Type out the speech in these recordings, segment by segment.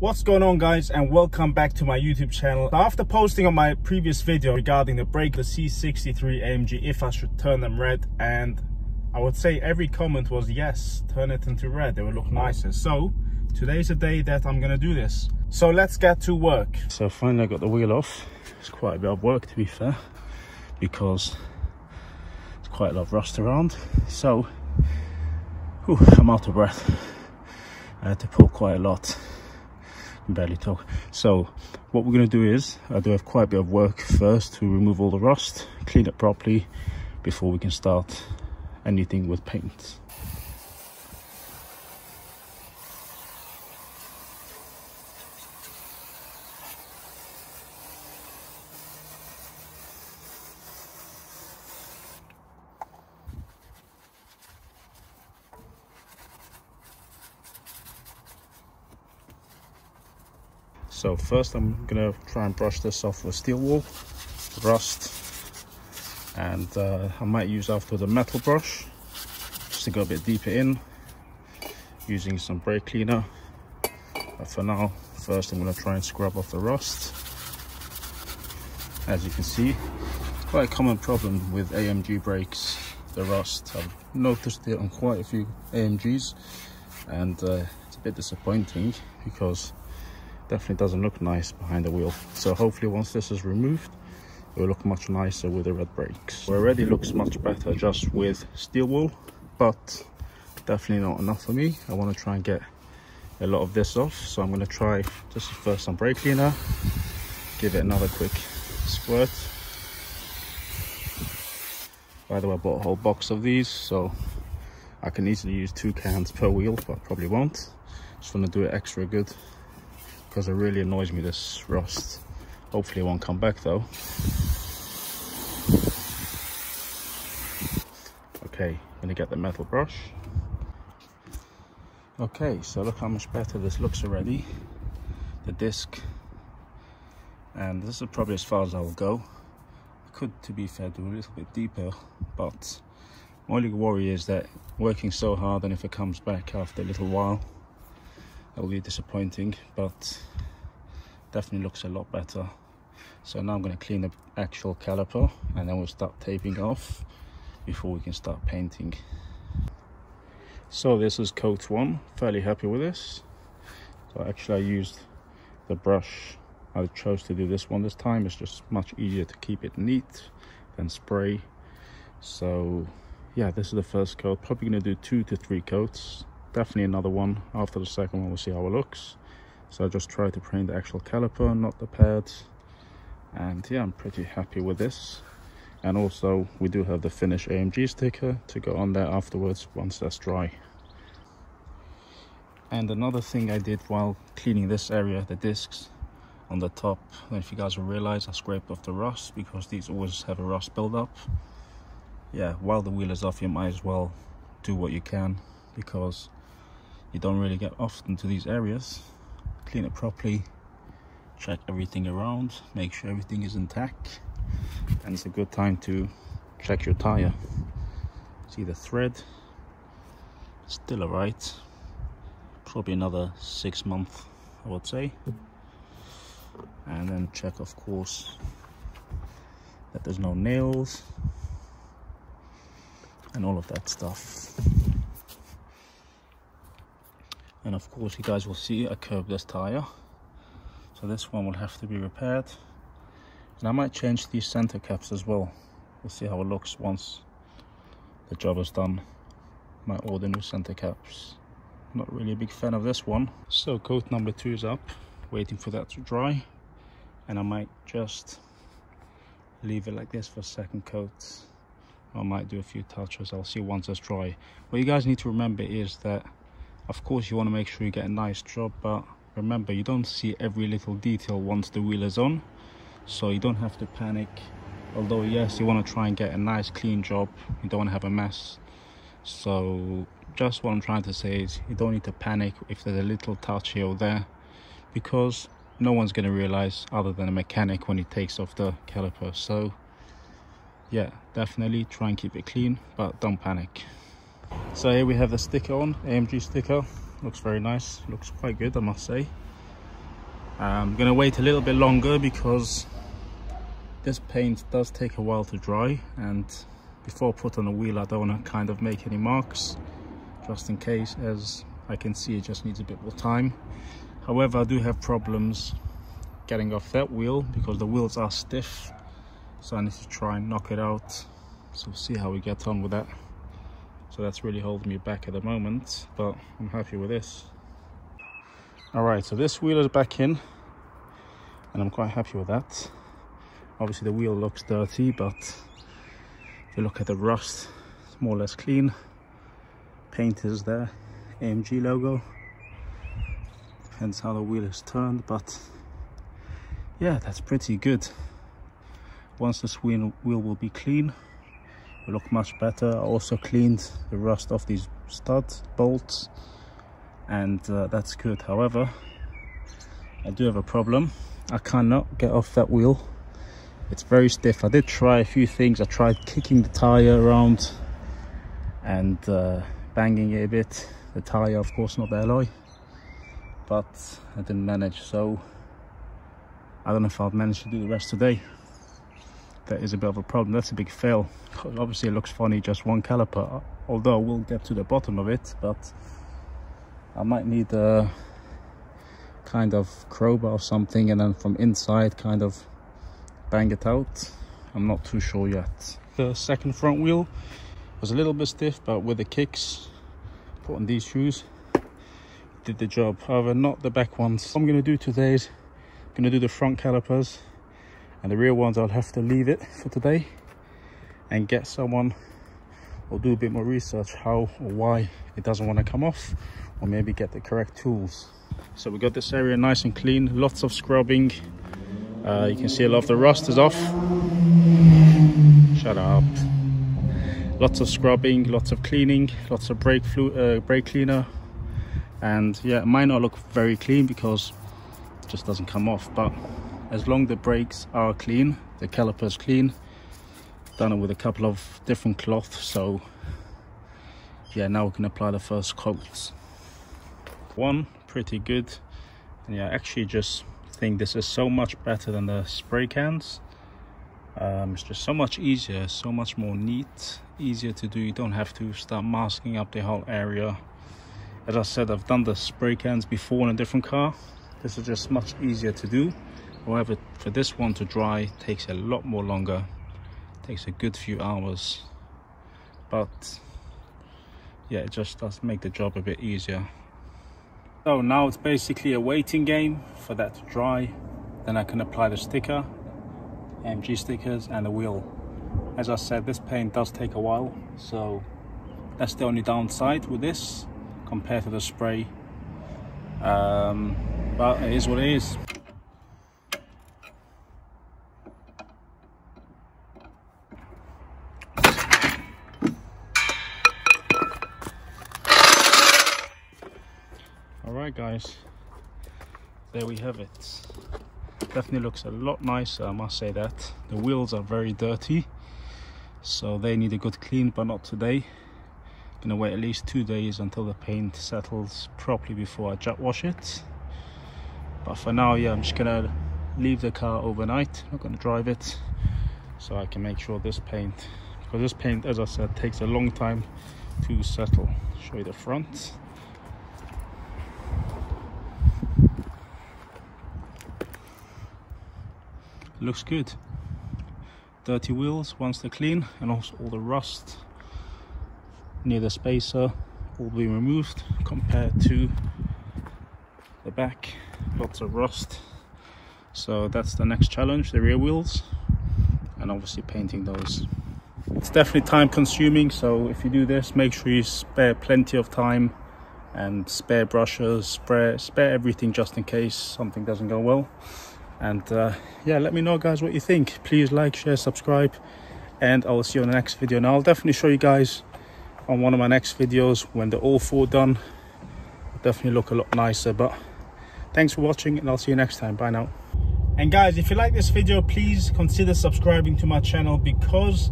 What's going on, guys, and welcome back to my YouTube channel. After posting on my previous video regarding the brake, the C63 AMG, if I should turn them red, and I would say every comment was yes, turn it into red, they will look nicer. So today's the day that I'm gonna do this, so let's get to work. So finally I got the wheel off. It's quite a bit of work, to be fair, because there's quite a lot of rust around. So I'm out of breath. I had to pull quite a lot. Barely talk. So what we're going to do is I do have quite a bit of work first to remove all the rust, clean it properly before we can start anything with paint. So first I'm gonna try and brush this off with steel wool, rust, and I might use after the metal brush just to go a bit deeper in, using some brake cleaner. But for now, first I'm gonna try and scrub off the rust. As you can see, it's quite a common problem with AMG brakes, the rust. I've noticed it on quite a few AMGs, and it's a bit disappointing because definitely doesn't look nice behind the wheel. So hopefully once this is removed, it will look much nicer with the red brakes. It already looks much better just with steel wool, but definitely not enough for me. I want to try and get a lot of this off, so I'm going to try just first some brake cleaner, give it another quick squirt. By the way, I bought a whole box of these, so I can easily use 2 cans per wheel, but I probably won't. Just want to do it extra good, because it really annoys me, this rust. Hopefully it won't come back though. Okay, I'm gonna get the metal brush. Okay, so look how much better this looks already. The disc, and this is probably as far as I'll go. I could, to be fair, do a little bit deeper, but my only worry is that working so hard, and if it comes back after a little while, that will be disappointing, but definitely looks a lot better. So now I'm going to clean the actual caliper, and then we'll start taping off before we can start painting. So this is coat 1, fairly happy with this. So actually I used the brush. I chose to do this one this time. It's just much easier to keep it neat than spray. So yeah, this is the first coat. Probably going to do 2 to 3 coats. Definitely another one after the second one. We'll see how it looks. So I just try to paint the actual caliper, not the pads, and yeah, I'm pretty happy with this. And also we do have the finished AMG sticker to go on there afterwards once that's dry. And another thing I did while cleaning this area, the discs on the top, I don't know if you guys will realize I scraped off the rust, because these always have a rust buildup. Yeah, while the wheel is off, you might as well do what you can, because you don't really get often to these areas. Clean it properly, check everything around, make sure everything is intact, and it's a good time to check your tire. See the thread, still alright. Probably another 6 months, I would say. And then check, of course, that there's no nails and all of that stuff. And of course you guys will see I curved this tire, so this one will have to be repaired. And I might change these center caps as well. We'll see how it looks once the job is done. Might order new center caps. Not really a big fan of this one. So coat number 2 is up, waiting for that to dry, and I might just leave it like this for second coat. I might do a few touches. I'll see once it's dry. What you guys need to remember is that, of course, you want to make sure you get a nice job, but remember, you don't see every little detail once the wheel is on, so you don't have to panic. Although yes, you want to try and get a nice clean job, you don't want to have a mess. So just what I'm trying to say is, you don't need to panic if there's a little touch here or there, because no one's going to realize other than a mechanic when he takes off the caliper. So yeah, definitely try and keep it clean, but don't panic. So here we have the sticker on, AMG sticker. Looks very nice, looks quite good, I must say. I'm gonna wait a little bit longer because this paint does take a while to dry, and before I put on the wheel I don't want to kind of make any marks, just in case. As I can see, it just needs a bit more time. However, I do have problems getting off that wheel because the wheels are stiff, so I need to try and knock it out. So we'll see how we get on with that. So that's really holding me back at the moment, but I'm happy with this. All right, so this wheel is back in and I'm quite happy with that. Obviously the wheel looks dirty, but if you look at the rust, it's more or less clean. Paint is there, AMG logo. Depends how the wheel is turned, but yeah, that's pretty good. Once this wheel will be clean, it will look much better. I also cleaned the rust off these studs, bolts, and that's good. However, I do have a problem. I cannot get off that wheel. It's very stiff. I did try a few things. I tried kicking the tire around and banging it a bit. The tire, of course, not the alloy, but I didn't manage. So I don't know if I'll manage to do the rest today. That is a bit of a problem. That's a big fail. Obviously it looks funny, just one caliper, although we'll get to the bottom of it. But I might need a kind of crowbar or something, and then from inside kind of bang it out. I'm not too sure yet. The second front wheel was a little bit stiff, but with the kicks, put on these shoes, did the job. However, not the back ones. What I'm going to do today is I'm going to do the front calipers, and the rear ones I'll have to leave it for today and get someone, or do a bit more research how or why it doesn't want to come off, or maybe get the correct tools. So we got this area nice and clean, lots of scrubbing. You can see a lot of the rust is off. Shut up. Lots of scrubbing, lots of cleaning, lots of brake cleaner. And yeah, it might not look very clean because it just doesn't come off, but as long as the brakes are clean, the calipers clean, done it with a couple of different cloths. So yeah, now we can apply the first coats. One, pretty good. And yeah, I actually just think this is so much better than the spray cans. It's just so much easier, so much more neat, easier to do. You don't have to start masking up the whole area. As I said, I've done the spray cans before in a different car. This is just much easier to do. However, for this one to dry takes a lot more longer. It takes a good few hours, but yeah, it just does make the job a bit easier. So now it's basically a waiting game for that to dry. Then I can apply the sticker, AMG stickers, and the wheel. As I said, this paint does take a while, so that's the only downside with this compared to the spray. But it is what it is. Alright guys, there we have it. Definitely looks a lot nicer, I must say that. The wheels are very dirty, so they need a good clean, but not today. Gonna wait at least 2 days until the paint settles properly before I jet wash it. But for now, yeah, I'm just gonna leave the car overnight. I'm not gonna drive it, so I can make sure this paint, because this paint, as I said, takes a long time to settle. Show you the front. Looks good. Dirty wheels once they're clean, and also all the rust near the spacer will be removed compared to the back. Lots of rust. So that's the next challenge, the rear wheels, and obviously painting those. It's definitely time consuming, so if you do this, make sure you spare plenty of time and spare brushes, spare everything just in case something doesn't go well. And yeah, let me know guys what you think. Please like, share, subscribe, and I will see you on the next video. And I'll definitely show you guys on one of my next videos when they're all four done. It'll definitely look a lot nicer. But thanks for watching, and I'll see you next time. Bye now. And guys, if you like this video, please consider subscribing to my channel, because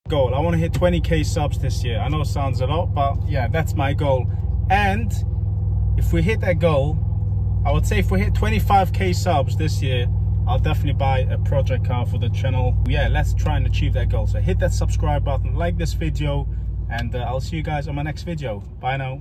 goal, I want to hit 20k subs this year. I know it sounds a lot, but yeah, that's my goal. And if we hit that goal, I would say if we hit 25k subs this year, I'll definitely buy a project car for the channel. Yeah, let's try and achieve that goal. So hit that subscribe button, like this video, and I'll see you guys on my next video. Bye now.